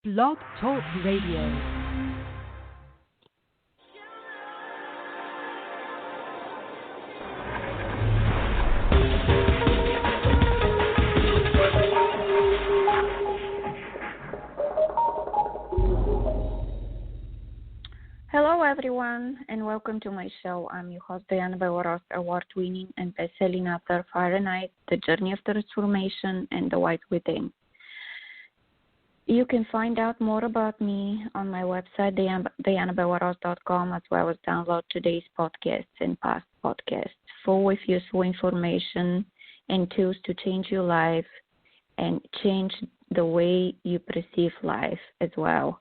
Blog Talk Radio. Hello, everyone, and welcome to my show. I'm your host, Diana Belorost, award-winning and best-selling author, Fahrenheit, The Journey of Transformation, and The White Within. You can find out more about me on my website, dianabelorost.com, as well as download today's podcasts and past podcasts full with useful information and tools to change your life and change the way you perceive life as well.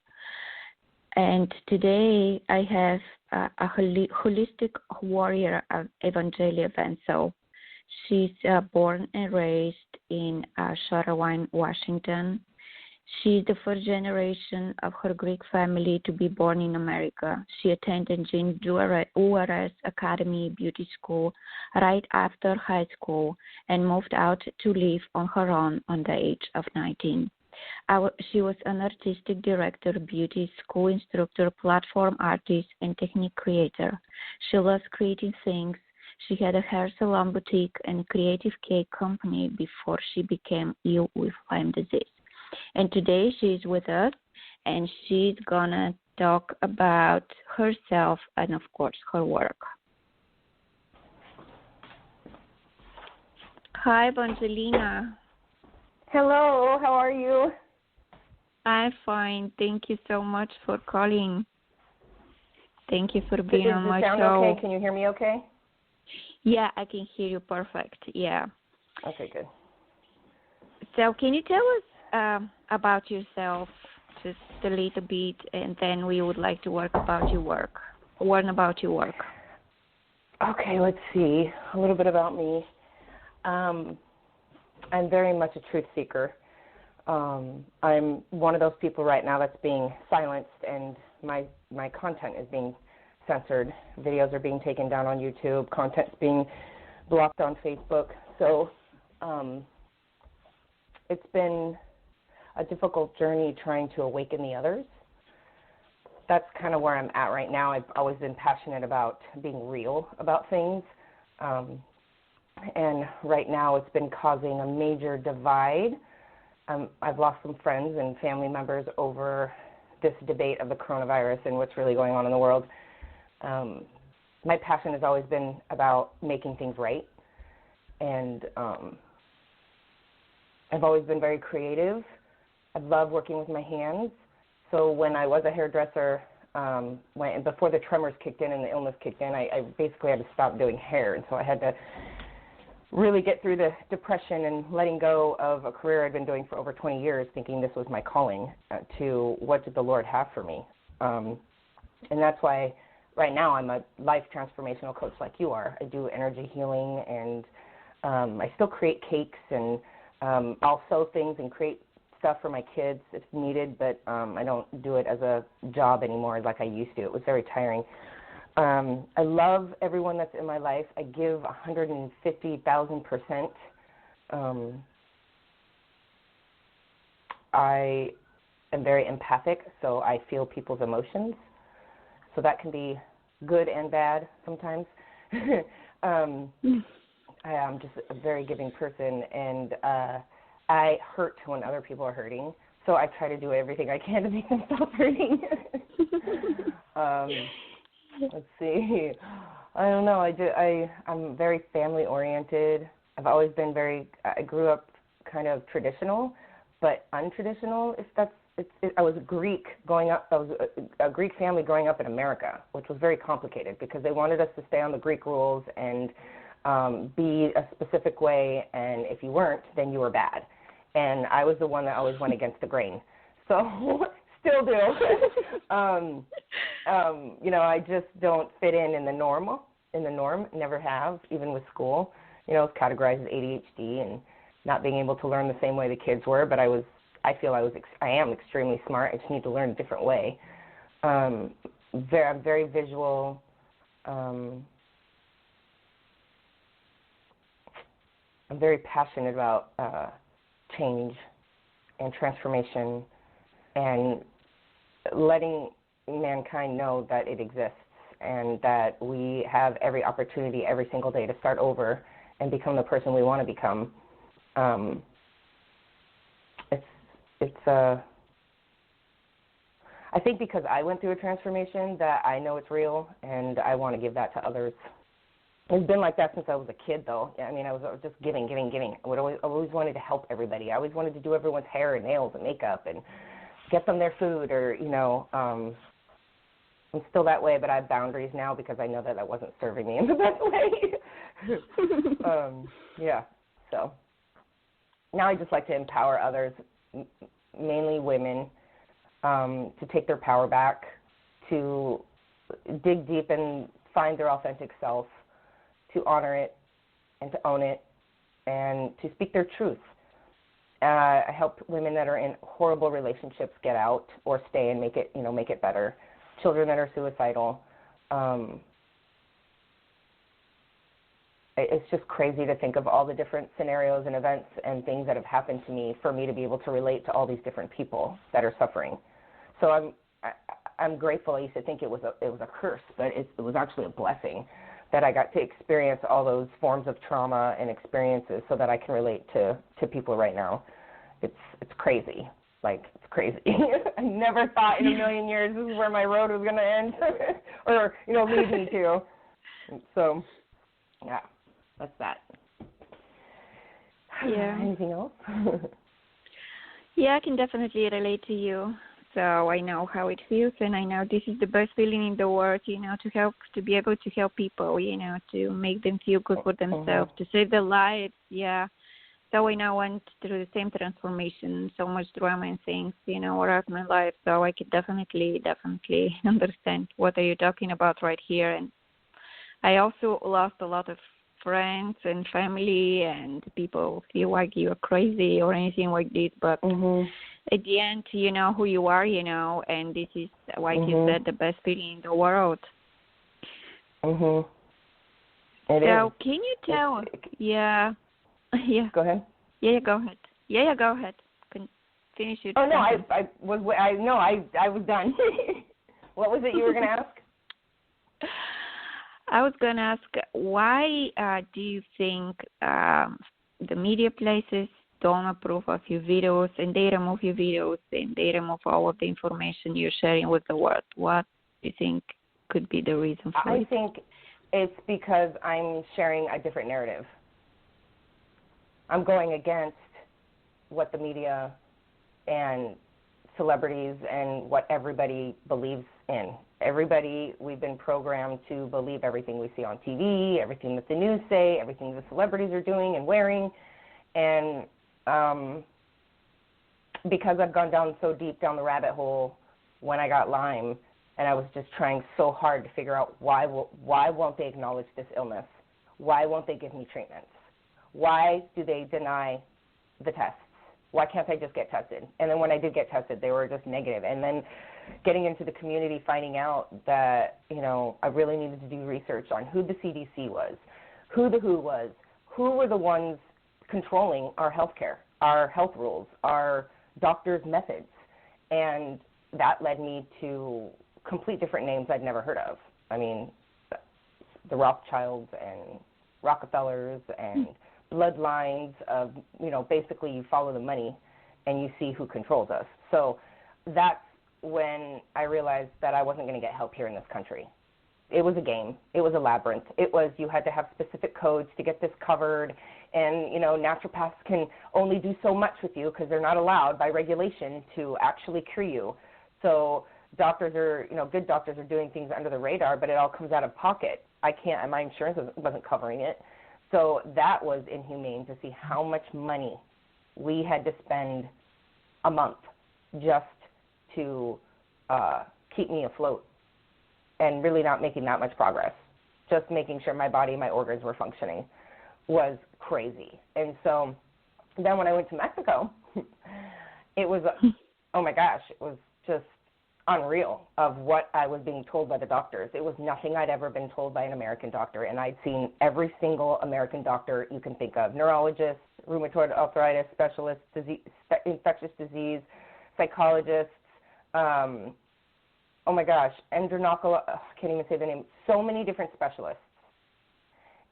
And today I have a holistic warrior, Evangelia Vensel. She's born and raised in Shoreline, Washington. She's the first generation of her Greek family to be born in America. She attended Gene Juarez Academy beauty school right after high school and moved out to live on her own on the age of 19. She was an artistic director, beauty school instructor, platform artist, and technique creator. She loves creating things. She had a hair salon boutique and creative cake company before she became ill with Lyme disease. And today she's with us, and she's going to talk about herself and, of course, her work. Hi, Evangelina. Hello, how are you? I'm fine. Thank you so much for calling. Thank you for being on my show. Does it sound okay? Can you hear me okay? Yeah, I can hear you perfect. Yeah. Okay, good. So can you tell us about yourself just a little bit, and then we would like to learn about your work. Okay, let's see. A little bit about me. I'm very much a truth seeker. I'm one of those people right now that's being silenced, and my content is being censored. Videos are being taken down on YouTube. Content's being blocked on Facebook. So it's been a difficult journey trying to awaken the others. That's kind of where I'm at right now. I've always been passionate about being real about things. And right now it's been causing a major divide. I've lost some friends and family members over this debate of the coronavirus and what's really going on in the world. My passion has always been about making things right. And I've always been very creative. I love working with my hands. So when I was a hairdresser, before the tremors kicked in and the illness kicked in, I basically had to stop doing hair. And so I had to really get through the depression and letting go of a career I'd been doing for over 20 years, thinking this was my calling, to what did the Lord have for me. And that's why right now I'm a life transformational coach like you are. I do energy healing, and I still create cakes, and I'll sew things and create stuff for my kids if needed, but I don't do it as a job anymore like I used to. It was very tiring. I love everyone that's in my life. I give 150,000%. I am very empathic, so I feel people's emotions. So that can be good and bad sometimes. I am just a very giving person, and I hurt when other people are hurting, so I try to do everything I can to make them stop hurting. Let's see. I don't know. I'm very family-oriented. I've always been I grew up kind of traditional, but untraditional. I was Greek growing up. I was a Greek family growing up in America, which was very complicated because they wanted us to stay on the Greek rules and be a specific way, and if you weren't, then you were bad. And I was the one that always went against the grain. So still do. I just don't fit in the norm, never have, even with school. It's categorized as ADHD and not being able to learn the same way the kids were, but I am extremely smart. I just need to learn a different way. I'm very visual. I'm very passionate about change and transformation and letting mankind know that it exists and that we have every opportunity every single day to start over and become the person we want to become. I think because I went through a transformation that I know it's real, and I want to give that to others. It's been like that since I was a kid, though. I mean, I was just giving. I always wanted to help everybody. I always wanted to do everyone's hair and nails and makeup and get them their food, or, I'm still that way, but I have boundaries now because I know that wasn't serving me in the best way. So now I just like to empower others, mainly women, to take their power back, to dig deep and find their authentic self, to honor it and to own it, and to speak their truth. I help women that are in horrible relationships get out or stay and make it better. Children that are suicidal. It's just crazy to think of all the different scenarios and events and things that have happened to me for me to be able to relate to all these different people that are suffering. So I'm grateful. I used to think it was a curse, but it was actually a blessing that I got to experience all those forms of trauma and experiences so that I can relate to people right now. It's crazy. Like, it's crazy. I never thought in a million years this is where my road was going to end or, lead me to. So, yeah, that's that. Yeah. Anything else? Yeah, I can definitely relate to you. So I know how it feels, and I know this is the best feeling in the world, to be able to help people, to make them feel good for themselves, to save their lives, yeah. So I now went through the same transformation, so much drama and things, around my life. So I could definitely understand what are you talking about right here. And I also lost a lot of friends and family, and people feel like you're crazy or anything like this. But at the end, you know who you are, and this is, like you said, the best feeling in the world. It so is. Can you tell? Yeah. Go ahead. Yeah, go ahead. Yeah, go ahead. Finish your sentence. No, I was done. What was it you were going to ask? I was going to ask, why do you think the media places don't approve of your videos, and they remove your videos, and they remove all of the information you're sharing with the world? What do you think could be the reason for it? I think it's because I'm sharing a different narrative. I'm going against what the media and celebrities and what everybody believes in. We've been programmed to believe everything we see on TV, everything that the news say, everything the celebrities are doing and wearing. And because I've gone down so deep down the rabbit hole when I got Lyme, and I was just trying so hard to figure out why won't they acknowledge this illness? Why won't they give me treatments? Why do they deny the tests? Why can't I just get tested? And then when I did get tested, they were just negative. And then getting into the community, finding out that, I really needed to do research on who the CDC was, who the WHO was, who were the ones controlling our healthcare, our health rules, our doctors' methods. And that led me to complete different names I'd never heard of. I mean, the Rothschilds and Rockefellers and bloodlines of, basically you follow the money and you see who controls us. So that's when I realized that I wasn't going to get help here in this country. It was a game. It was a labyrinth. You had to have specific codes to get this covered, and, naturopaths can only do so much with you because they're not allowed by regulation to actually cure you. So doctors are, good doctors are doing things under the radar, but it all comes out of pocket. My insurance wasn't covering it. So that was inhumane to see how much money we had to spend a month just to keep me afloat, and really not making that much progress. Just making sure my body, my organs were functioning was crazy. And so then when I went to Mexico, it was, oh my gosh, it was just unreal of what I was being told by the doctors. It was nothing I'd ever been told by an American doctor, and I'd seen every single American doctor you can think of: neurologists, rheumatoid arthritis specialists, infectious disease, psychologists, oh my gosh, endocrinology, I can't even say the name, so many different specialists.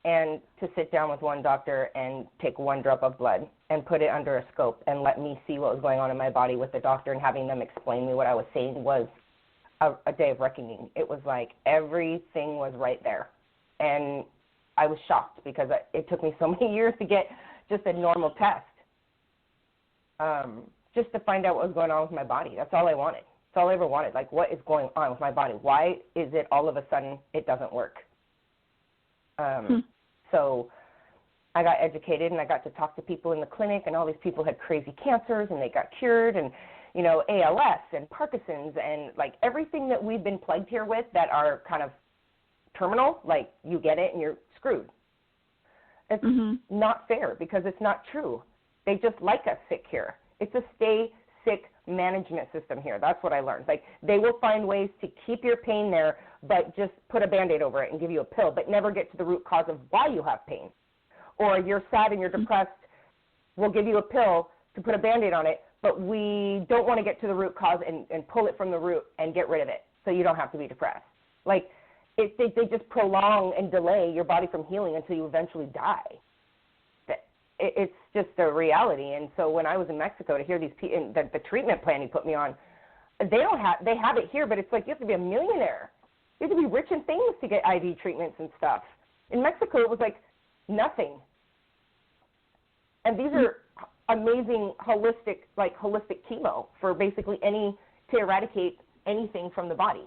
And to sit down with one doctor and take one drop of blood and put it under a scope and let me see what was going on in my body with the doctor and having them explain me what I was saying was a day of reckoning. It was like everything was right there. And I was shocked because it took me so many years to get just a normal test, just to find out what was going on with my body. That's all I wanted. That's all I ever wanted. Like, what is going on with my body? Why is it all of a sudden it doesn't work? So I got educated and I got to talk to people in the clinic, and all these people had crazy cancers and they got cured, and, you know, ALS and Parkinson's and like everything that we've been plagued here with that are kind of terminal, like you get it and you're screwed. It's not fair because it's not true. They just like us sick here. It's a stay sick management system here. That's what I learned. Like, they will find ways to keep your pain there, but just put a Band-Aid over it and give you a pill, but never get to the root cause of why you have pain. Or you're sad and you're depressed, we'll give you a pill to put a Band-Aid on it, but we don't want to get to the root cause and pull it from the root and get rid of it so you don't have to be depressed. Like, they just prolong and delay your body from healing until you eventually die. It's just a reality. And so when I was in Mexico to hear these people, the treatment plan he put me on, they have it here, but it's like you have to be a millionaire. You have to be rich in things to get IV treatments and stuff. In Mexico, it was like nothing. And these are amazing holistic chemo for basically to eradicate anything from the body.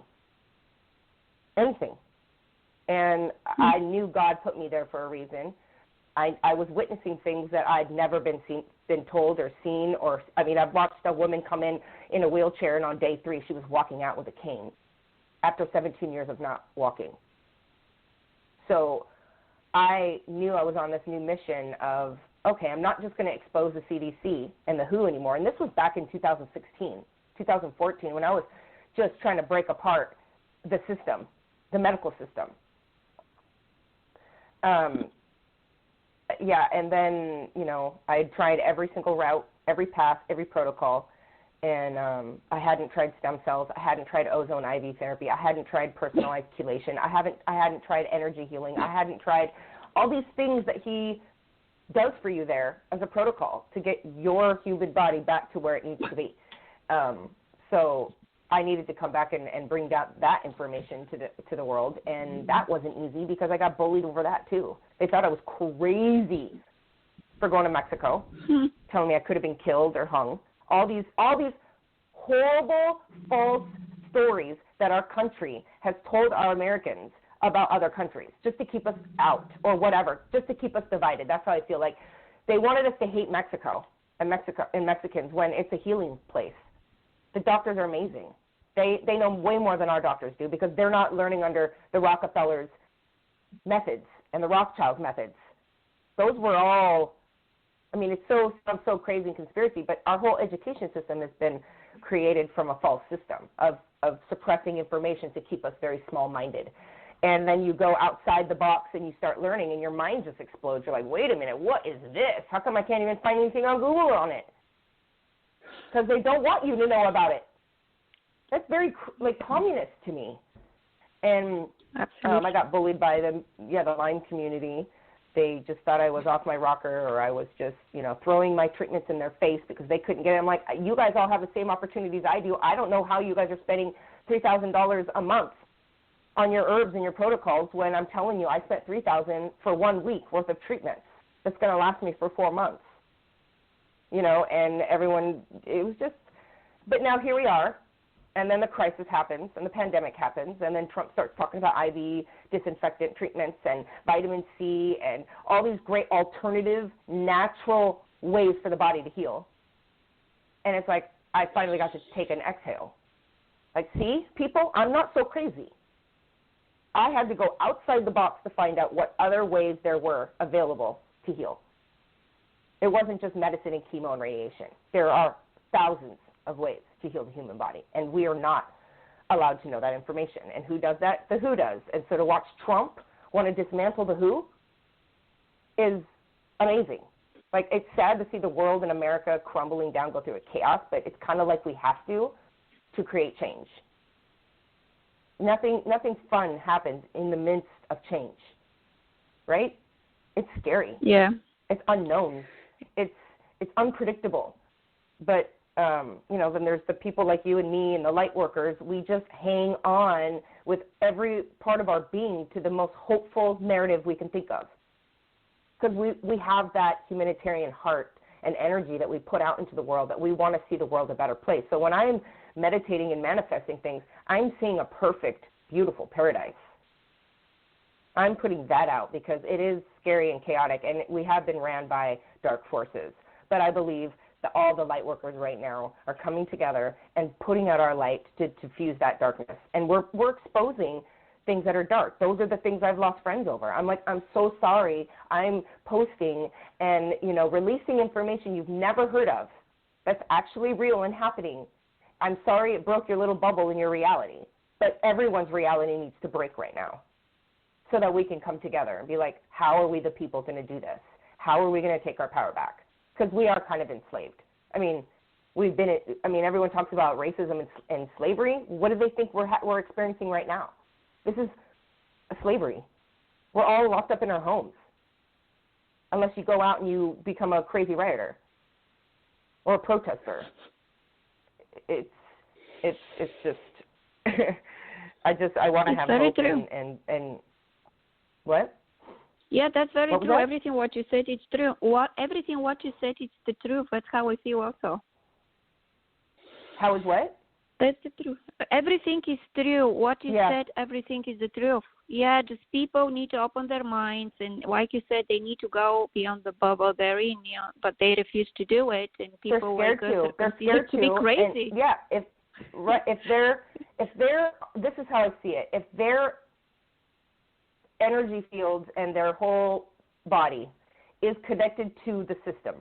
Anything. And I knew God put me there for a reason. I was witnessing things that I'd never been told or seen. I've watched a woman come in a wheelchair, and on day 3 she was walking out with a cane after 17 years of not walking. So I knew I was on this new mission of, okay, I'm not just going to expose the CDC and the WHO anymore. And this was back in 2016, 2014, when I was just trying to break apart the system, the medical system. And then, you know, I had tried every single route, every path, every protocol, and I hadn't tried stem cells. I hadn't tried ozone IV therapy. I hadn't tried personalized chelation. I hadn't tried energy healing. I hadn't tried all these things that he does for you there as a protocol to get your human body back to where it needs to be. So I needed to come back and bring that information to the world, and that wasn't easy because I got bullied over that too. They thought I was crazy for going to Mexico, telling me I could have been killed or hung. All these horrible false stories that our country has told our Americans about other countries just to keep us out or whatever, just to keep us divided. That's how I feel. Like, they wanted us to hate Mexico and Mexicans when it's a healing place. The doctors are amazing. They know way more than our doctors do because they're not learning under the Rockefellers' methods and the Rothschilds' methods. Those were all, it sounds so crazy and conspiracy, but our whole education system has been created from a false system of suppressing information to keep us very small-minded. And then you go outside the box and you start learning and your mind just explodes. You're like, wait a minute, what is this? How come I can't even find anything on Google on it? Because they don't want you to know about it. That's very communist to me. And I got bullied by the Lyme community. They just thought I was off my rocker, or I was just, throwing my treatments in their face because they couldn't get it. I'm like, you guys all have the same opportunities I do. I don't know how you guys are spending $3,000 a month on your herbs and your protocols when I'm telling you I spent $3,000 for 1 week worth of treatments that's going to last me for 4 months. And everyone, it was just, but now here we are. And then the crisis happens, and the pandemic happens, and then Trump starts talking about IV disinfectant treatments and vitamin C and all these great alternative, natural ways for the body to heal. And it's like I finally got to take an exhale. Like, see, people, I'm not so crazy. I had to go outside the box to find out what other ways there were available to heal. It wasn't just medicine and chemo and radiation. There are thousands of ways to heal the human body, and we are not allowed to know that information. And who does that? The WHO does. And so to watch Trump want to dismantle the WHO is amazing. Like, it's sad to see the world and America crumbling down, go through a chaos, but it's kind of like we have to to create change. Nothing fun happens in the midst of change, right? It's scary. Yeah. It's unknown. It's unpredictable. But, then there's the people like you and me and the light workers. We just hang on with every part of our being to the most hopeful narrative we can think of. Because we have that humanitarian heart and energy that we put out into the world, that we want to see the world a better place. So when I'm meditating and manifesting things, I'm seeing a perfect, beautiful paradise. I'm putting that out because it is scary and chaotic, and we have been ran by dark forces. But I believe that all the light workers right now are coming together and putting out our light to diffuse that darkness. And we're exposing things that are dark. Those are the things I've lost friends over. I'm like, I'm so sorry. I'm posting and, releasing information you've never heard of that's actually real and happening. I'm sorry it broke your little bubble in your reality, but everyone's reality needs to break right now so that we can come together and be like, how are we the people going to do this? How are we going to take our power back? Because we are kind of enslaved. Everyone talks about racism and slavery. What do they think we're experiencing right now? This is a slavery. We're all locked up in our homes, unless you go out and you become a crazy rioter or a protester. It's just I want to have hope and what? Yeah, that's very true. That? Everything what you said is true. Everything what you said is the truth. That's how I feel also. How is what? That's the truth. Everything is true. What you said, everything is the truth. Yeah, just people need to open their minds, and like you said, they need to go beyond the bubble they're in, but they refuse to do it, and people they're scared are considered to be crazy. And, if they're this is how I see it. If their energy fields and their whole body is connected to the system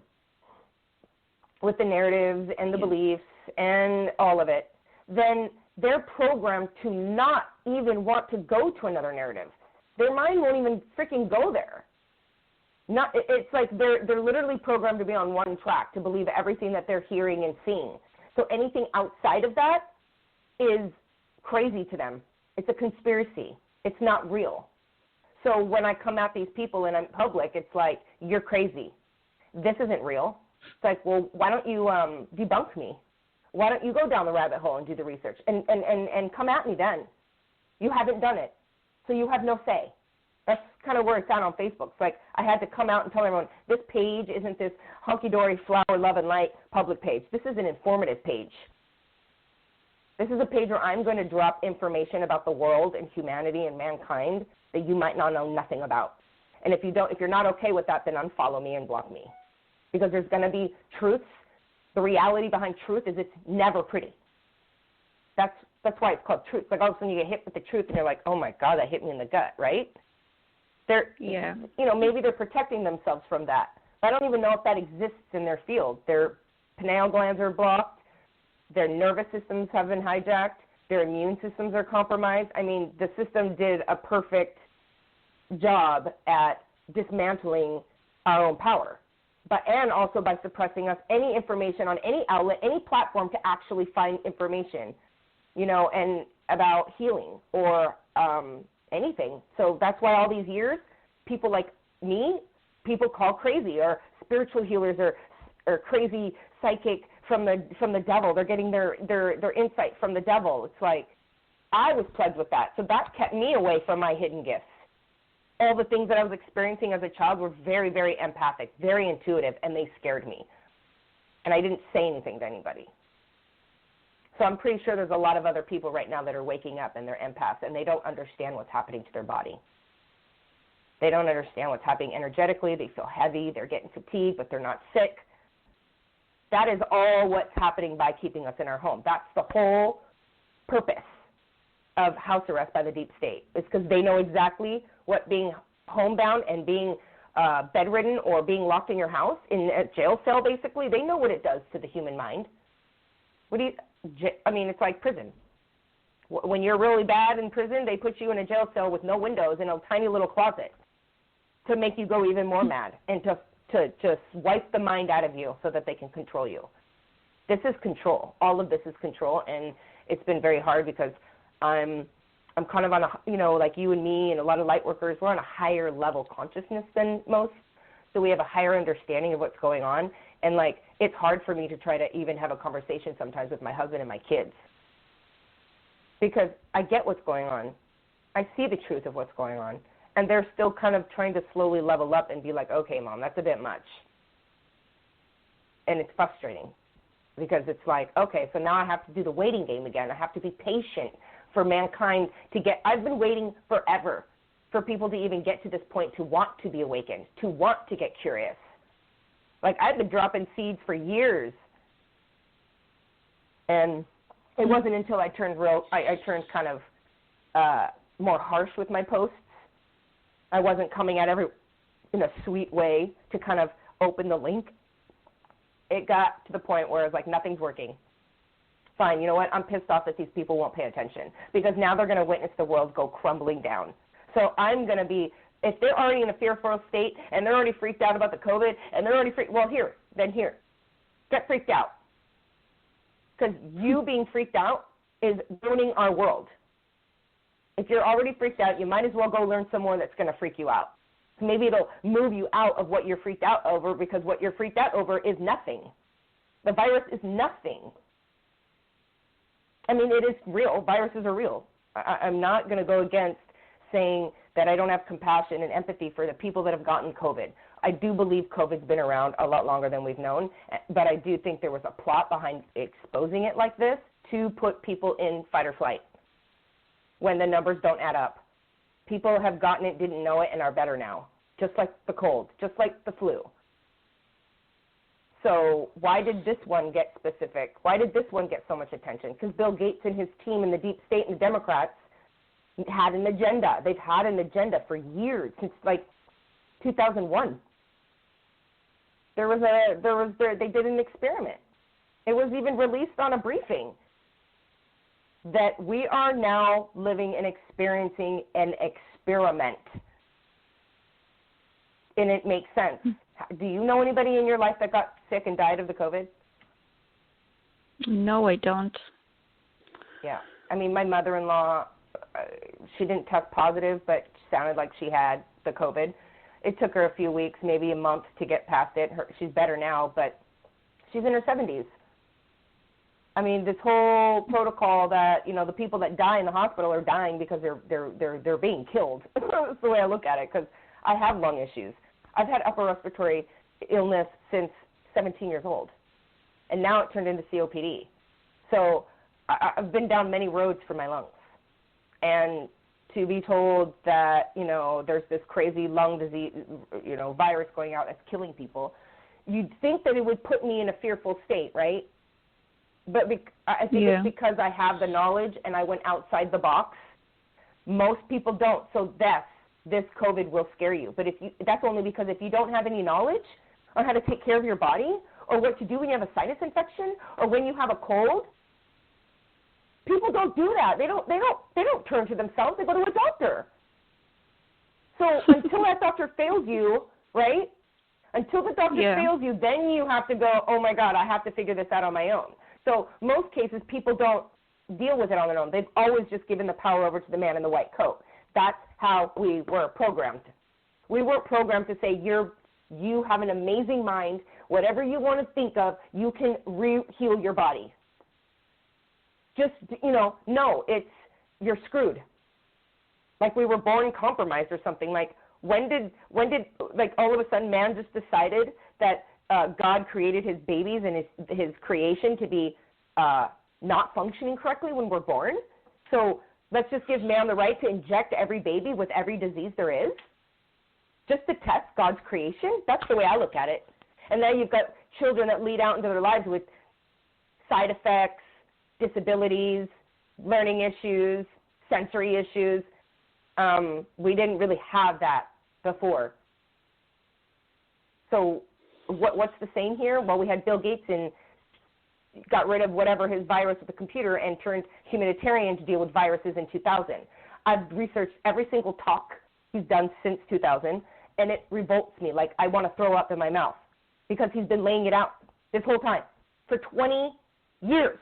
with the narratives and the beliefs and all of it, then they're programmed to not even want to go to another narrative. Their mind won't even freaking go there. It's like they're literally programmed to be on one track, to believe everything that they're hearing and seeing. So anything outside of that is crazy to them. It's a conspiracy. It's not real. So when I come at these people and I'm public, it's like, you're crazy. This isn't real. It's like, well, why don't you debunk me? Why don't you go down the rabbit hole and do the research and come at me then? You haven't done it, so you have no say. That's kind of where it's at on Facebook. It's like I had to come out and tell everyone, this page isn't this hunky-dory flower, love, and light public page. This is an informative page. This is a page where I'm going to drop information about the world and humanity and mankind that you might not know nothing about. And if you're not okay with that, then unfollow me and block me. Because there's going to be truths. The reality behind truth is it's never pretty. That's why it's called truth. Like all of a sudden you get hit with the truth and you're like, oh my God, that hit me in the gut, right? Maybe they're protecting themselves from that. I don't even know if that exists in their field. Their pineal glands are blocked. Their nervous systems have been hijacked. Their immune systems are compromised. I mean, the system did a perfect job at dismantling our own power, and also by suppressing us any information on any outlet, any platform to actually find information, and about healing or anything. So that's why all these years, people like me, people call crazy, or spiritual healers, or crazy psychic from the devil. They're getting their insight from the devil. It's like I was plagued with that, so that kept me away from my hidden gifts. All the things that I was experiencing as a child were very, very empathic, very intuitive, and they scared me. And I didn't say anything to anybody. So I'm pretty sure there's a lot of other people right now that are waking up and they're empaths, and they don't understand what's happening to their body. They don't understand what's happening energetically. They feel heavy. They're getting fatigued, but they're not sick. That is all what's happening by keeping us in our home. That's the whole purpose of house arrest by the deep state. It's because they know exactly what being homebound and being bedridden or being locked in your house in a jail cell, basically, they know what it does to the human mind. It's like prison. When you're really bad in prison, they put you in a jail cell with no windows in a tiny little closet to make you go even more mad and to just wipe the mind out of you so that they can control you. This is control. All of this is control, and it's been very hard because I'm kind of on a, you know, like you and me and a lot of light workers, we're on a higher level consciousness than most. So we have a higher understanding of what's going on. And, like, it's hard for me to try to even have a conversation sometimes with my husband and my kids because I get what's going on. I see the truth of what's going on. And they're still kind of trying to slowly level up and be like, okay, Mom, that's a bit much. And it's frustrating because it's like, okay, so now I have to do the waiting game again. I have to be patient for mankind to get – I've been waiting forever for people to even get to this point to want to be awakened, to want to get curious. Like, I've been dropping seeds for years. And it wasn't until I turned kind of more harsh with my posts. I wasn't coming at in a sweet way to kind of open the link. It got to the point where I was like, nothing's working. Fine, you know what? I'm pissed off that these people won't pay attention because now they're going to witness the world go crumbling down. So I'm going to be, if they're already in a fearful state and they're already freaked out about the COVID and they're already freaked, well, here, get freaked out. Because you being freaked out is ruining our world. If you're already freaked out, you might as well go learn some more that's going to freak you out. Maybe it'll move you out of what you're freaked out over because what you're freaked out over is nothing. The virus is nothing. I mean, it is real. Viruses are real. I'm not going to go against saying that I don't have compassion and empathy for the people that have gotten COVID. I do believe COVID's been around a lot longer than we've known, but I do think there was a plot behind exposing it like this to put people in fight or flight when the numbers don't add up. People have gotten it, didn't know it, and are better now, just like the cold, just like the flu. So why did this one get specific? Why did this one get so much attention? Because Bill Gates and his team in the deep state and the Democrats had an agenda. They've had an agenda for years, since like 2001. They did an experiment. It was even released on a briefing that we are now living and experiencing an experiment. And it makes sense. Do you know anybody in your life that got sick and died of the COVID? No, I don't. Yeah. I mean, my mother-in-law, she didn't test positive, but sounded like she had the COVID. It took her a few weeks, maybe a month to get past it. She's better now, but she's in her 70s. I mean, this whole protocol that, you know, the people that die in the hospital are dying because they're being killed. That's the way I look at it, because I have lung issues. I've had upper respiratory illness since 17 years old, and now it turned into COPD. So I've been down many roads for my lungs. And to be told that, you know, there's this crazy lung disease, you know, virus going out that's killing people, you'd think that it would put me in a fearful state, right? But I think it's because I have the knowledge and I went outside the box. Most people don't. So this COVID will scare you. But that's only because if you don't have any knowledge on how to take care of your body or what to do when you have a sinus infection or when you have a cold, people don't do that. They don't turn to themselves. They go to a doctor. So until that doctor fails you, right? Until the doctor fails you, then you have to go, oh, my God, I have to figure this out on my own. So most cases, people don't deal with it on their own. They've always just given the power over to the man in the white coat. That's how we were programmed. We weren't programmed to say, you have an amazing mind. Whatever you want to think of, you can heal your body. Just, you know, no, you're screwed. Like we were born compromised or something. Like when did like all of a sudden man just decided that God created his babies and his creation to be not functioning correctly when we're born? So let's just give man the right to inject every baby with every disease there is just to test God's creation? That's the way I look at it. And then you've got children that lead out into their lives with side effects, disabilities, learning issues, sensory issues. We didn't really have that before. So what's the same here? Well, we had Bill Gates and got rid of whatever his virus with the computer and turned humanitarian to deal with viruses in 2000. I've researched every single talk he's done since 2000, and it revolts me. Like I want to throw up in my mouth because he's been laying it out this whole time for 20 years.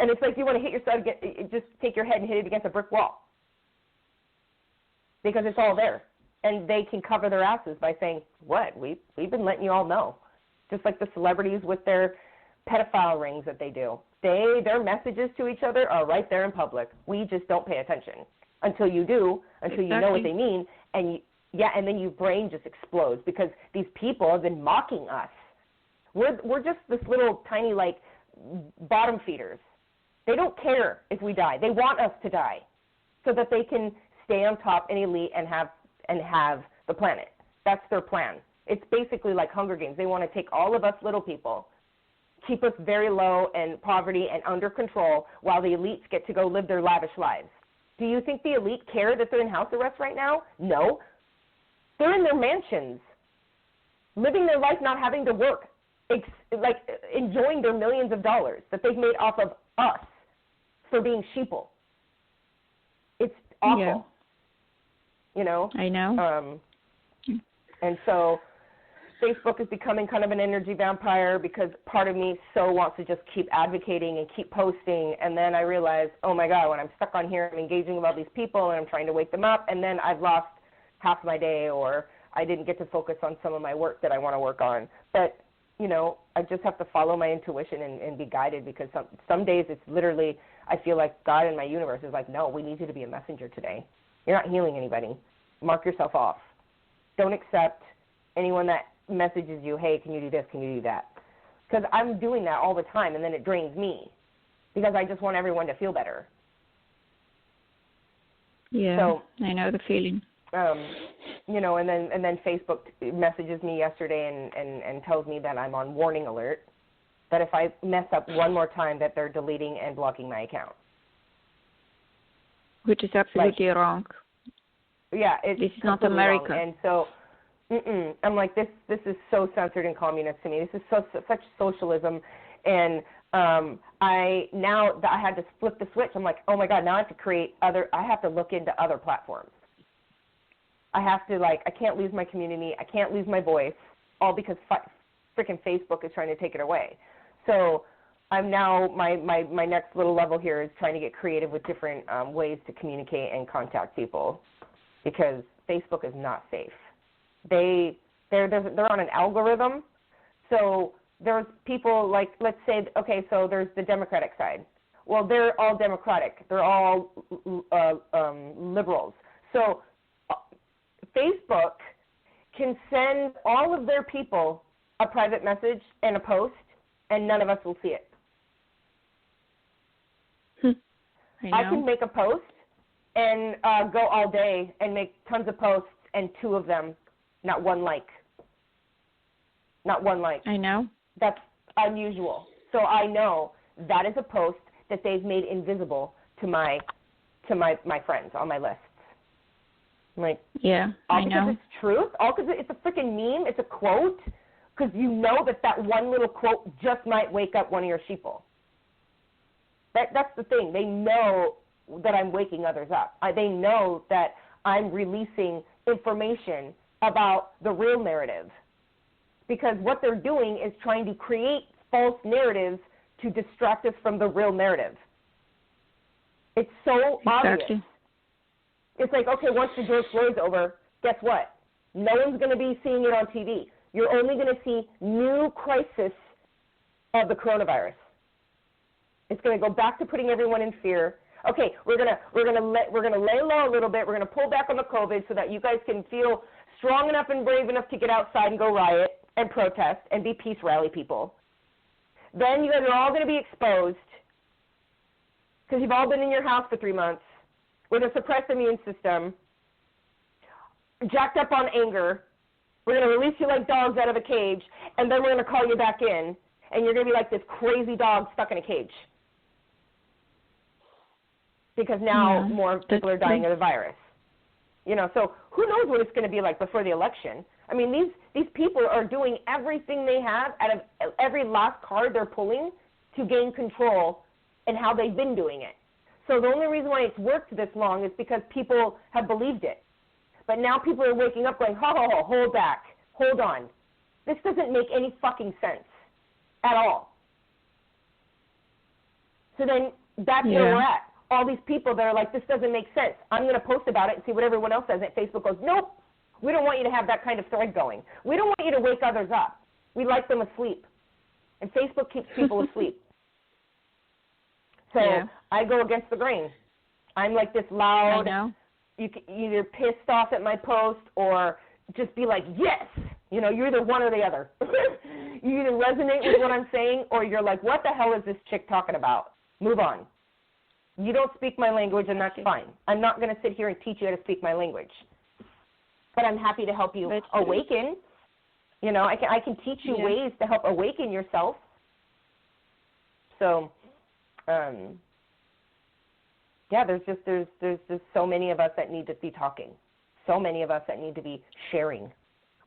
And it's like you want to hit yourself, just take your head and hit it against a brick wall. Because it's all there. And they can cover their asses by saying, what? We've been letting you all know. Just like the celebrities with their pedophile rings that they do. Their messages to each other are right there in public. We just don't pay attention until you do, until you know what they mean. And and then your brain just explodes because these people have been mocking us. We're just this little tiny, like, bottom feeders. They don't care if we die. They want us to die so that they can stay on top and elite and have the planet. That's their plan. It's basically like Hunger Games. They want to take all of us little people, keep us very low in poverty and under control while the elites get to go live their lavish lives. Do you think the elite care that they're in house arrest right now? No. They're in their mansions, living their life not having to work, enjoying their millions of dollars that they've made off of us for being sheeple. It's awful. Yeah. You know? I know. And so Facebook is becoming kind of an energy vampire because part of me so wants to just keep advocating and keep posting. And then I realize, oh, my God, when I'm stuck on here, I'm engaging with all these people and I'm trying to wake them up. And then I've lost half my day or I didn't get to focus on some of my work that I want to work on. But, you know, I just have to follow my intuition and be guided because some days it's literally, I feel like God in my universe is like, no, we need you to be a messenger today. You're not healing anybody. Mark yourself off. Don't accept anyone that messages you, hey, can you do this, can you do that? Because I'm doing that all the time, and then it drains me because I just want everyone to feel better. Yeah, so, I know the feeling. You know, and then Facebook messages me yesterday and tells me that I'm on warning alert, that if I mess up one more time that they're deleting and blocking my account. Which is absolutely wrong. Yeah, this is not America. Wrong. And so I'm like, this is so censored and communist to me. This is such socialism. And I had to flip the switch. I'm like, oh, my God, now I have to look into other platforms. I have to, I can't lose my community. I can't lose my voice, all because freaking Facebook is trying to take it away. So I'm now, my next little level here is trying to get creative with different ways to communicate and contact people because Facebook is not safe. They're on an algorithm. So there's people like, let's say, okay, so there's the Democratic side. Well, they're all Democratic. They're all liberals. So Facebook can send all of their people a private message and a post, and none of us will see it. I can make a post and go all day and make tons of posts, and two of them, not one like. Not one like. I know. That's unusual. So I know that is a post that they've made invisible to my friends on my list. I'm like, yeah, I know. All because it's truth? All because it's a freaking meme? It's a quote? Because you know that one little quote just might wake up one of your sheeple. That's the thing. They know that I'm waking others up. They know that I'm releasing information about the real narrative. Because what they're doing is trying to create false narratives to distract us from the real narrative. It's so obvious. It's like, okay, once the George Floyd's over, guess what? No one's going to be seeing it on TV. You're only going to see new crisis of the coronavirus. It's going to go back to putting everyone in fear. Okay, we're going to lay low a little bit. We're going to pull back on the COVID so that you guys can feel strong enough and brave enough to get outside and go riot and protest and be peace rally people. Then you guys are all going to be exposed because you've all been in your house for 3 months with a suppressed immune system, jacked up on anger. We're going to release you like dogs out of a cage, and then we're going to call you back in, and you're going to be like this crazy dog stuck in a cage. Because now more people are dying of the virus. You know, so who knows what it's going to be like before the election. I mean, these people are doing everything they have out of every last card they're pulling to gain control and how they've been doing it. So the only reason why it's worked this long is because people have believed it. But now people are waking up going, hold back, hold on. This doesn't make any fucking sense at all. So then that's where we're at. All these people that are like, this doesn't make sense. I'm going to post about it and see what everyone else says. And Facebook goes, nope, we don't want you to have that kind of thread going. We don't want you to wake others up. We like them asleep. And Facebook keeps people asleep. So I go against the grain. I'm like this loud, you either pissed off at my post or just be like, yes. You know, you're either one or the other. You either resonate with what I'm saying or you're like, what the hell is this chick talking about? Move on. You don't speak my language, and that's fine. I'm not going to sit here and teach you how to speak my language. But I'm happy to help you awaken. You know, I can teach you ways to help awaken yourself. So, there's just so many of us that need to be talking. So many of us that need to be sharing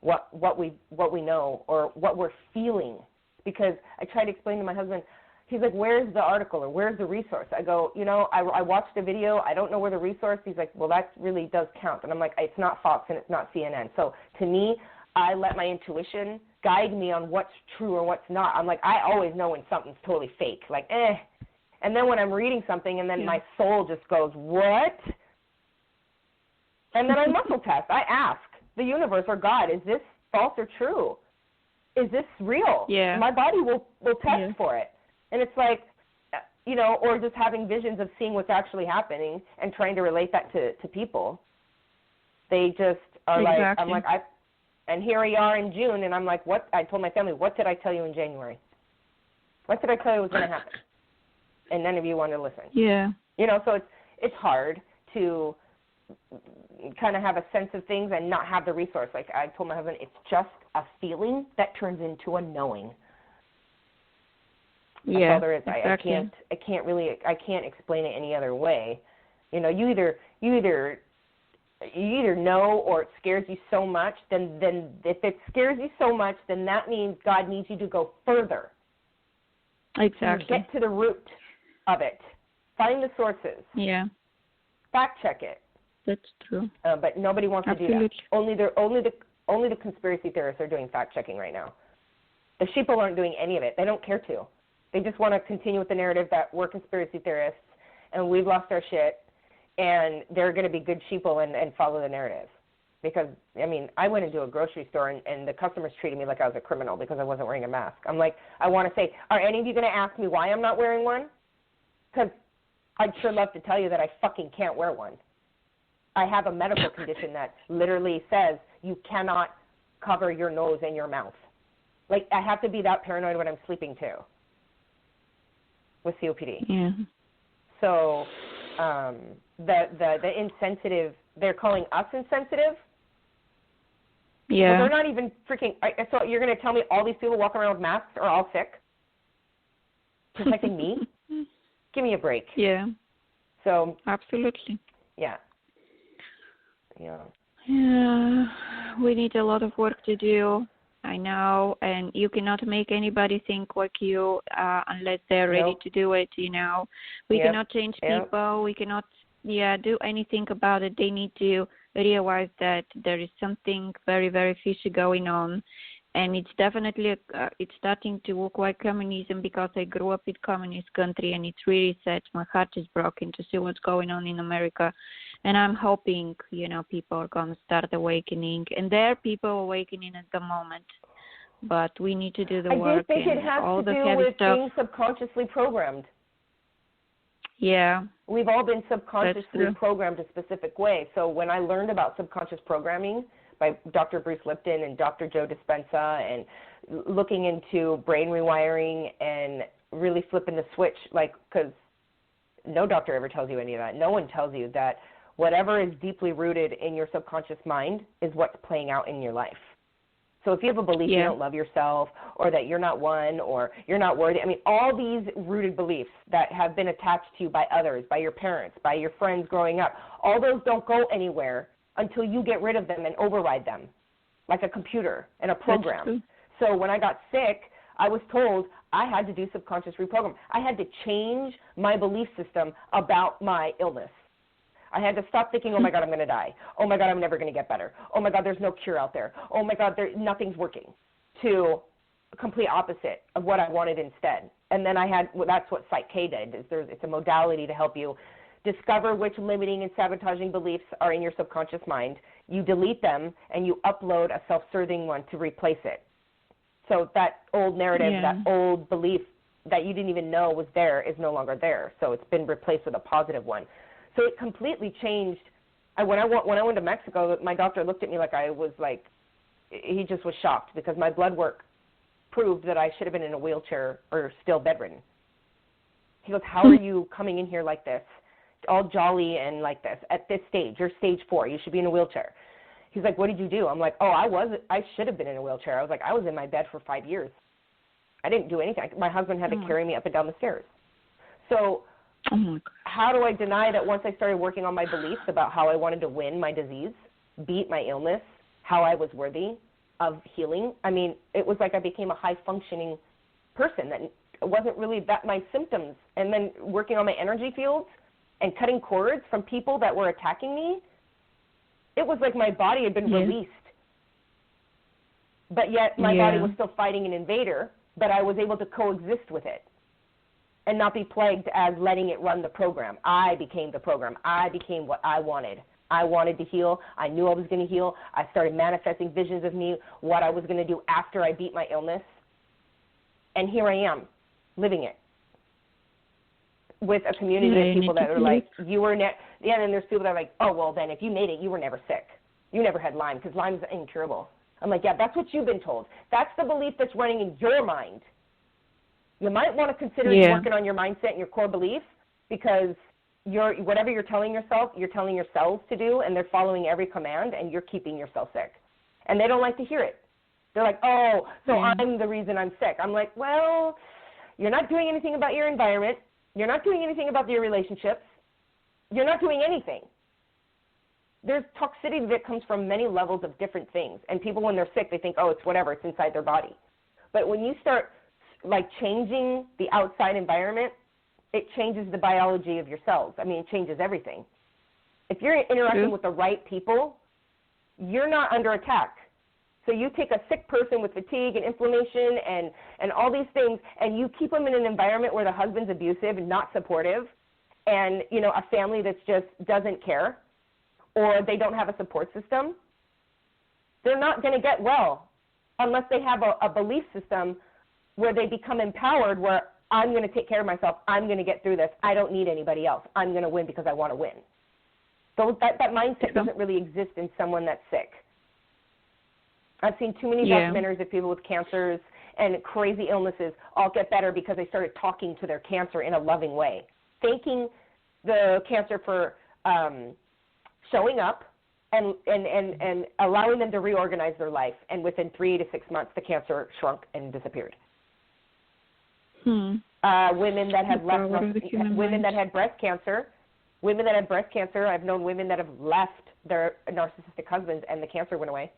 what we know or what we're feeling. Because I try to explain to my husband, he's like, where's the article or where's the resource? I go, you know, I watched a video. I don't know where the resource. He's like, well, that really does count. And I'm like, it's not Fox and it's not CNN. So to me, I let my intuition guide me on what's true or what's not. I'm like, I always know when something's totally fake. Like, And then when I'm reading something and then my soul just goes, what? And then I muscle test. I ask the universe or God, is this false or true? Is this real? Yeah. My body will test for it. And it's like, you know, or just having visions of seeing what's actually happening and trying to relate that to people. They just are like, I'm like, and here we are in June, and I'm like, what? I told my family, what did I tell you in January? What did I tell you was going to happen? And none of you want to listen. Yeah. You know, so it's hard to kind of have a sense of things and not have the resource. Like I told my husband, it's just a feeling that turns into a knowing. That's all there is. Exactly. I can't explain it any other way. You know, you either know or it scares you so much, then if it scares you so much, then that means God needs you to go further. Exactly. Get to the root of it. Find the sources. Yeah. Fact check it. That's true. But nobody wants to do that. Only the conspiracy theorists are doing fact checking right now. The sheeple aren't doing any of it. They don't care to. They just want to continue with the narrative that we're conspiracy theorists and we've lost our shit and they're going to be good sheeple and follow the narrative. Because, I mean, I went into a grocery store and the customers treated me like I was a criminal because I wasn't wearing a mask. I'm like, I want to say, are any of you going to ask me why I'm not wearing one? Because I'd sure love to tell you that I fucking can't wear one. I have a medical condition that literally says you cannot cover your nose and your mouth. Like, I have to be that paranoid when I'm sleeping, too, with COPD. Yeah. So the insensitive, they're calling us insensitive. Yeah. Well, they're not even freaking, so you're going to tell me all these people walking around with masks are all sick? Protecting me? Give me a break. Yeah. So. Absolutely. Yeah. Yeah. Yeah. We need a lot of work to do. I know, and you cannot make anybody think like you unless they're ready to do it, you know. We cannot change people. We cannot, do anything about it. They need to realize that there is something very, very fishy going on, and it's definitely, it's starting to look like communism because I grew up in communist country, and it's really sad. My heart is broken to see what's going on in America. And I'm hoping, people are going to start awakening. And there are people awakening at the moment. But we need to do the work. I think it has to do with being subconsciously programmed. Yeah. We've all been subconsciously programmed a specific way. So when I learned about subconscious programming by Dr. Bruce Lipton and Dr. Joe Dispenza and looking into brain rewiring and really flipping the switch, because no doctor ever tells you any of that. No one tells you that whatever is deeply rooted in your subconscious mind is what's playing out in your life. So if you have a belief you don't love yourself or that you're not one or you're not worthy, all these rooted beliefs that have been attached to you by others, by your parents, by your friends growing up, all those don't go anywhere until you get rid of them and override them like a computer and a program. So when I got sick, I was told I had to do subconscious reprogram. I had to change my belief system about my illness. I had to stop thinking, oh, my God, I'm going to die. Oh, my God, I'm never going to get better. Oh, my God, there's no cure out there. Oh, my God, nothing's working. To, complete opposite of what I wanted instead. And then that's what Psych K did. It's a modality to help you discover which limiting and sabotaging beliefs are in your subconscious mind. You delete them and you upload a self-serving one to replace it. So that old narrative, that old belief that you didn't even know was there is no longer there. So it's been replaced with a positive one. So it completely changed. When I went to Mexico, my doctor looked at me like I was like, he just was shocked because my blood work proved that I should have been in a wheelchair or still bedridden. He goes, how are you coming in here like this, all jolly and like this at this stage? You're stage 4. You should be in a wheelchair. He's like, what did you do? I'm like, I should have been in a wheelchair. I was like, I was in my bed for 5 years. I didn't do anything. My husband had to carry me up and down the stairs. So how do I deny that once I started working on my beliefs about how I wanted to win my disease, beat my illness, how I was worthy of healing? I mean, it was like I became a high-functioning person that it wasn't really that my symptoms. And then working on my energy fields and cutting cords from people that were attacking me, it was like my body had been released. But yet my body was still fighting an invader, but I was able to coexist with it and not be plagued as letting it run the program. I became the program. I became what I wanted. I wanted to heal. I knew I was going to heal. I started manifesting visions of me, what I was going to do after I beat my illness. And here I am, living it with a community of people that are like, you were and then there's people that are like, oh, well, then if you made it, you were never sick. You never had Lyme because Lyme is incurable. I'm like, yeah, that's what you've been told. That's the belief that's running in your mind. You might want to consider working on your mindset and your core beliefs because whatever you're telling yourself, you're telling your cells to do, and they're following every command, and you're keeping yourself sick. And they don't like to hear it. They're like, oh, so I'm the reason I'm sick. I'm like, well, you're not doing anything about your environment. You're not doing anything about your relationships. You're not doing anything. There's toxicity that comes from many levels of different things. And people, when they're sick, they think, oh, it's whatever. It's inside their body. But when you start, like, changing the outside environment, it changes the biology of your cells. I mean, it changes everything. If you're interacting with the right people, you're not under attack. So you take a sick person with fatigue and inflammation and all these things, and you keep them in an environment where the husband's abusive and not supportive, and, you know, a family that's just doesn't care, or they don't have a support system, they're not going to get well unless they have a belief system where they become empowered, where I'm going to take care of myself. I'm going to get through this. I don't need anybody else. I'm going to win because I want to win. So that mindset doesn't really exist in someone that's sick. I've seen too many documentaries of people with cancers and crazy illnesses all get better because they started talking to their cancer in a loving way, thanking the cancer for showing up and allowing them to reorganize their life. And within 3 to 6 months, the cancer shrunk and disappeared. Women that had women that had breast cancer, I've known women that have left their narcissistic husbands and the cancer went away.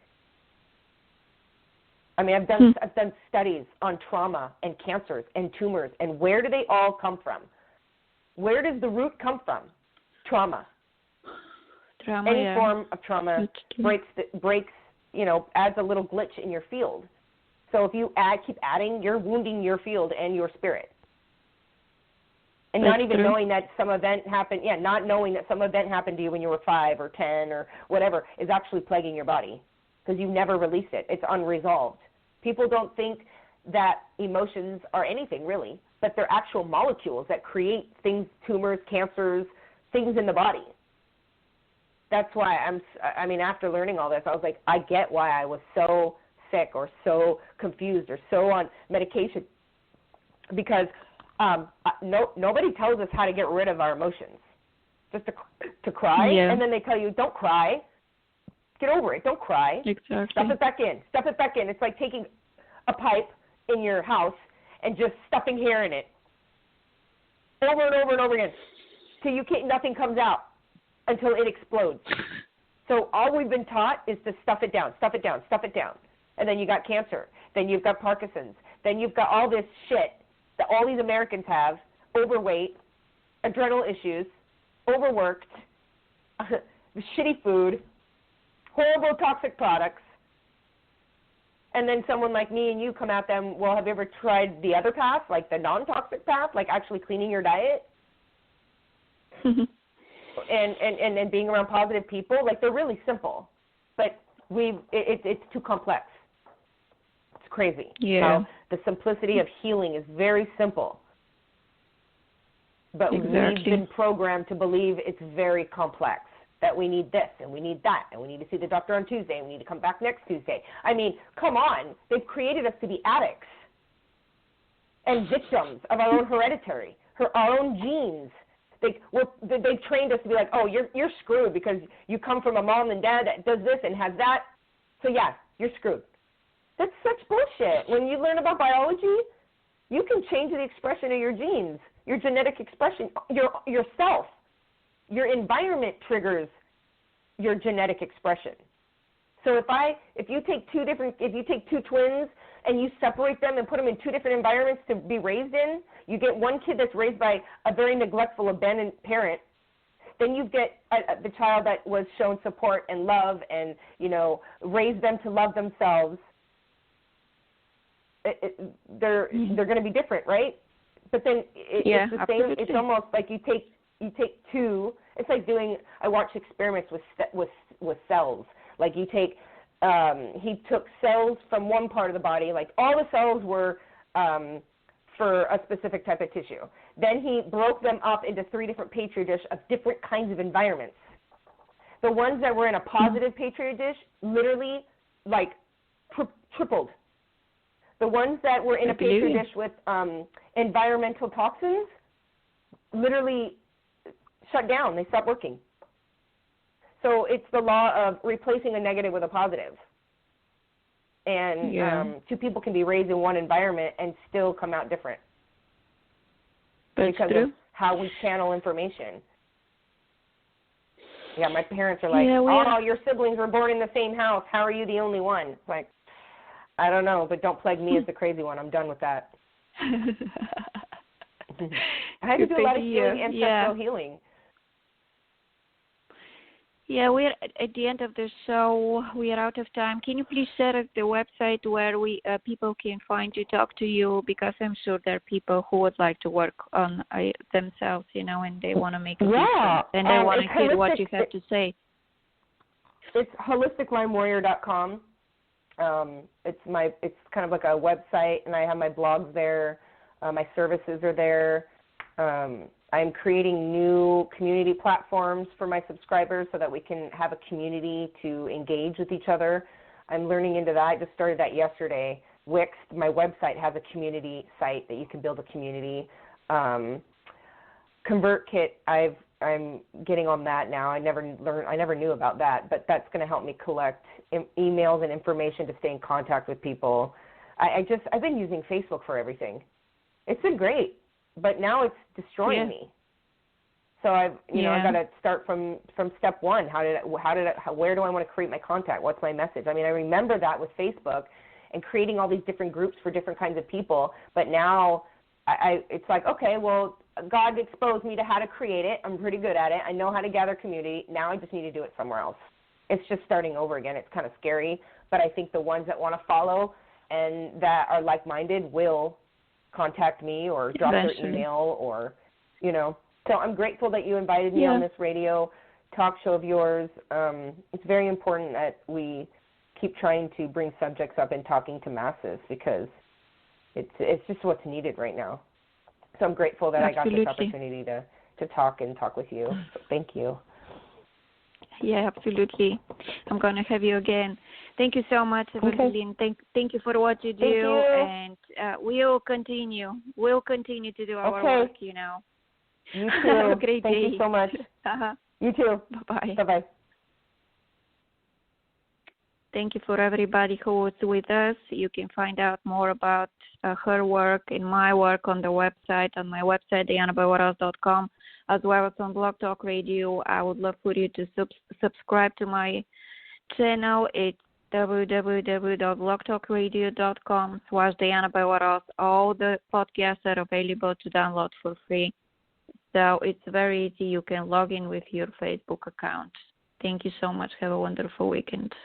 I mean, I've done studies on trauma and cancers and tumors, and where do they all come from? Where does the root come from? Trauma. Any form of trauma breaks, you know, adds a little glitch in your field. So if you keep adding, you're wounding your field and your spirit. And not even knowing that some event happened, not knowing that some event happened to you when you were 5 or 10 or whatever is actually plaguing your body because you never released it. It's unresolved. People don't think that emotions are anything really, but they're actual molecules that create things, tumors, cancers, things in the body. That's why after learning all this, I was like, I get why I was so sick or so confused or so on medication because nobody tells us how to get rid of our emotions. Just to cry, and then they tell you, don't cry. Get over it. Don't cry. Exactly. Stuff it back in. It's like taking a pipe in your house and just stuffing hair in it over and over and over again till nothing comes out until it explodes. So all we've been taught is to stuff it down. And then you got cancer. Then you've got Parkinson's. Then you've got all this shit that all these Americans have, overweight, adrenal issues, overworked, shitty food, horrible toxic products, And then someone like me and you come at them, well, have you ever tried the other path, like the non-toxic path, like actually cleaning your diet? and being around positive people? Like, they're really simple. But it's too complex. It's crazy. Yeah. How the simplicity of healing is very simple. But we've been programmed to believe it's very complex, that we need this and we need that and we need to see the doctor on Tuesday and we need to come back next Tuesday. I mean, come on. They've created us to be addicts and victims of our own hereditary, our own genes. They've trained us to be like, oh, you're screwed because you come from a mom and dad that does this and has that. So, yeah, you're screwed. That's such bullshit. When you learn about biology, you can change the expression of your genes, your genetic expression, yourself. Your environment triggers your genetic expression. So if you take two twins and you separate them and put them in two different environments to be raised in, you get one kid that's raised by a very neglectful, abandoned parent. Then you get the child that was shown support and love and, raised them to love themselves. They're going to be different, right? But then it's the same. Absolutely. It's almost like you take two. It's like I watch experiments with cells. Like you take, he took cells from one part of the body, like all the cells were for a specific type of tissue. Then he broke them up into 3 different petri dishes of different kinds of environments. The ones that were in a positive petri dish literally like tripled. The ones that were in a petri dish with environmental toxins literally shut down. They stopped working. So it's the law of replacing a negative with a positive. And 2 people can be raised in one environment and still come out different. That's because true. of how we channel information. Yeah, my parents are like, your siblings were born in the same house. How are you the only one? It's like, I don't know, but don't plague me as the crazy one. I'm done with that. I had to do a lot of healing, ancestral healing. Yeah, we're at the end of the show. We are out of time. Can you please share the website where people can find you, talk to you? Because I'm sure there are people who would like to work on themselves, and they want to make a difference. And they want to hear what you have to say. It's holisticlymewarrior.com. It's kind of like a website, and I have my blogs there. My services are there. I'm creating new community platforms for my subscribers so that we can have a community to engage with each other. I'm learning into that. I just started that yesterday. Wix, my website, has a community site that you can build a community. ConvertKit, I'm getting on that now. I never knew about that, but that's going to help me collect emails and information to stay in contact with people. I've been using Facebook for everything. It's been great. But now it's destroying me. So I got to start from step one. Where do I want to create my contact? What's my message? I mean, I remember that with Facebook and creating all these different groups for different kinds of people. But now it's like, okay, well, God exposed me to how to create it. I'm pretty good at it. I know how to gather community. Now I just need to do it somewhere else. It's just starting over again. It's kind of scary. But I think the ones that want to follow and that are like-minded will contact me or drop their email or, So I'm grateful that you invited me on this radio talk show of yours. It's very important that we keep trying to bring subjects up and talking to masses because it's just what's needed right now. So I'm grateful that I got this opportunity to talk with you. So thank you. Yeah, absolutely. I'm going to have you again. Thank you so much, Evangeline. Okay. Thank you for what you do. Thank you. And we'll continue. We'll continue to do our work, You too. Have a great day. Thank you so much. You too. Bye-bye. Bye-bye. Thank you for everybody who was with us. You can find out more about her work and my work on my website, dianabywaros.com, as well as on Blog Talk Radio. I would love for you to subscribe to my channel. It's www.blogtalkradio.com/DianaByWaros. All the podcasts are available to download for free. So it's very easy. You can log in with your Facebook account. Thank you so much. Have a wonderful weekend.